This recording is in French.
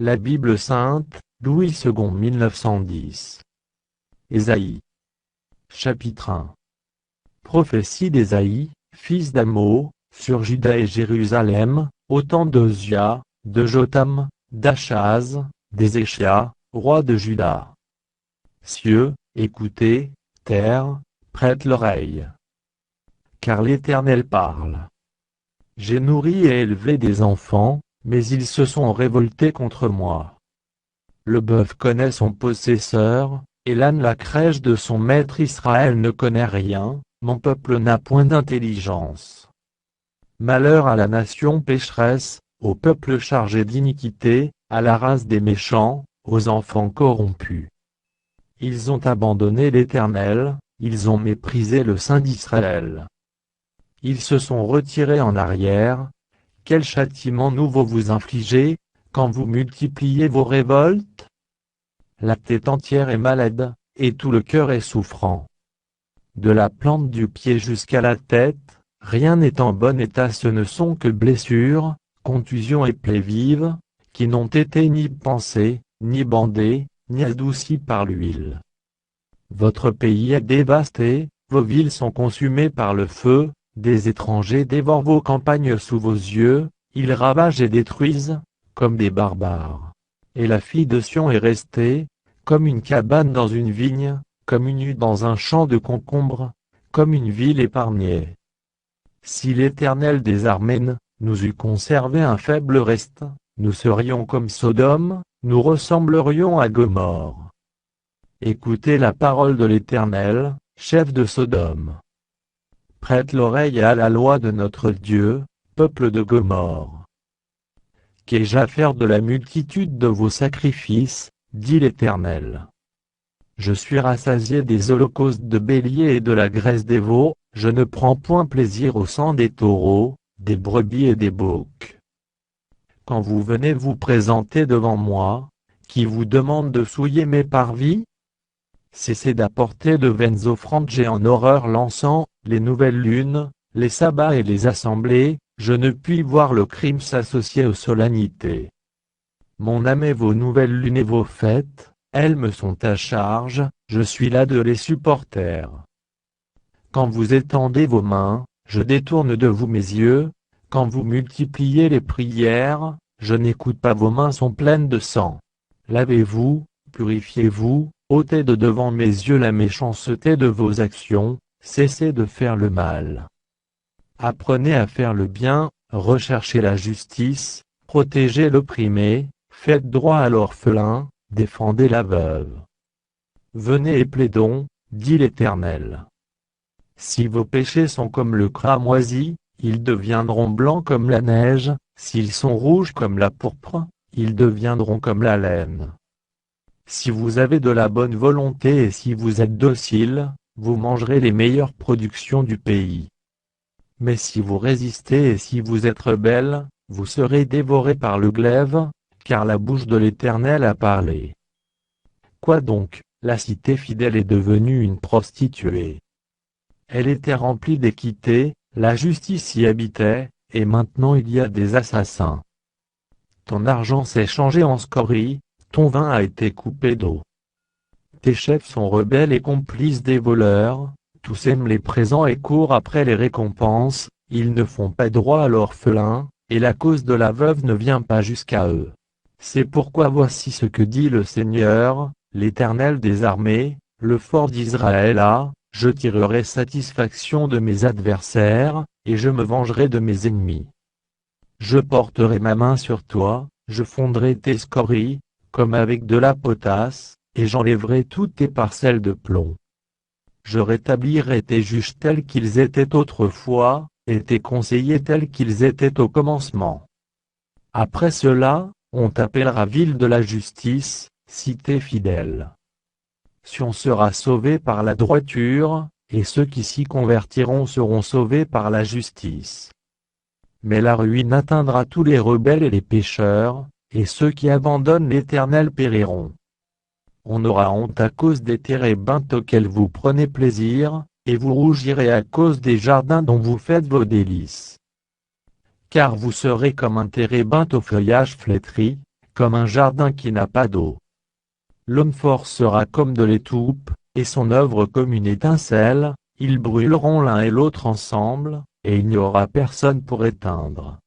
La Bible sainte, Louis II 1910. Ésaïe. Chapitre 1. Prophétie d'Ésaïe, fils d'Amos, sur Juda et Jérusalem, au temps d'Ozia, de Jotham, d'Achaz, d'Ézéchia, roi de Juda. Cieux, écoutez, terre, prête l'oreille. Car l'Éternel parle. J'ai nourri et élevé des enfants, mais ils se sont révoltés contre moi. Le bœuf connaît son possesseur, et l'âne la crèche de son maître. Israël ne connaît rien, mon peuple n'a point d'intelligence. Malheur à la nation pécheresse, au peuple chargé d'iniquité, à la race des méchants, aux enfants corrompus. Ils ont abandonné l'Éternel, ils ont méprisé le Saint d'Israël. Ils se sont retirés en arrière. Quel châtiment nouveau vous infligez, quand vous multipliez vos révoltes? La tête entière est malade, et tout le cœur est souffrant. De la plante du pied jusqu'à la tête, rien n'est en bon état. Ce ne sont que blessures, contusions et plaies vives, qui n'ont été ni pansées, ni bandées, ni adoucies par l'huile. Votre pays est dévasté, vos villes sont consumées par le feu, des étrangers dévorent vos campagnes sous vos yeux, ils ravagent et détruisent, comme des barbares. Et la fille de Sion est restée, comme une cabane dans une vigne, comme une hue dans un champ de concombres, comme une ville épargnée. Si l'Éternel des armées nous eût conservé un faible reste, nous serions comme Sodome, nous ressemblerions à Gomorrhe. Écoutez la parole de l'Éternel, chef de Sodome. Prête l'oreille à la loi de notre Dieu, peuple de Gomorrhe. Qu'ai-je à faire de la multitude de vos sacrifices, dit l'Éternel. Je suis rassasié des holocaustes de béliers et de la graisse des veaux, je ne prends point plaisir au sang des taureaux, des brebis et des boucs. Quand vous venez vous présenter devant moi, qui vous demande de souiller mes parvis? Cessez d'apporter de vaines offrandes. J'ai en horreur l'encens, les nouvelles lunes, les sabbats et les assemblées, je ne puis voir le crime s'associer aux solennités. Mon âme est vos nouvelles lunes et vos fêtes, elles me sont à charge, je suis là de les supporter. Quand vous étendez vos mains, je détourne de vous mes yeux, quand vous multipliez les prières, je n'écoute pas. Vos mains sont pleines de sang. Lavez-vous, purifiez-vous, ôtez de devant mes yeux la méchanceté de vos actions, cessez de faire le mal. Apprenez à faire le bien, recherchez la justice, protégez l'opprimé, faites droit à l'orphelin, défendez la veuve. Venez et plaidons, dit l'Éternel. Si vos péchés sont comme le cramoisi, ils deviendront blancs comme la neige, s'ils sont rouges comme la pourpre, ils deviendront comme la laine. Si vous avez de la bonne volonté et si vous êtes docile, vous mangerez les meilleures productions du pays. Mais si vous résistez et si vous êtes rebelles, vous serez dévorés par le glaive, car la bouche de l'Éternel a parlé. Quoi donc, la cité fidèle est devenue une prostituée. Elle était remplie d'équité, la justice y habitait, et maintenant il y a des assassins. Ton argent s'est changé en scorie, ton vin a été coupé d'eau. Tes chefs sont rebelles et complices des voleurs, tous aiment les présents et courent après les récompenses, ils ne font pas droit à l'orphelin, et la cause de la veuve ne vient pas jusqu'à eux. C'est pourquoi voici ce que dit le Seigneur, l'Éternel des armées, le fort d'Israël a, je tirerai satisfaction de mes adversaires, et je me vengerai de mes ennemis. Je porterai ma main sur toi, je fondrai tes scories, comme avec de la potasse, et j'enlèverai toutes tes parcelles de plomb. Je rétablirai tes juges tels qu'ils étaient autrefois, et tes conseillers tels qu'ils étaient au commencement. Après cela, on t'appellera ville de la justice, cité fidèle. Sion sera sauvé par la droiture, et ceux qui s'y convertiront seront sauvés par la justice. Mais la ruine atteindra tous les rebelles et les pécheurs, et ceux qui abandonnent l'Éternel périront. On aura honte à cause des térébinthes auxquels vous prenez plaisir, et vous rougirez à cause des jardins dont vous faites vos délices. Car vous serez comme un térébinthe au feuillage flétri, comme un jardin qui n'a pas d'eau. L'homme fort sera comme de l'étoupe, et son œuvre comme une étincelle, ils brûleront l'un et l'autre ensemble, et il n'y aura personne pour éteindre.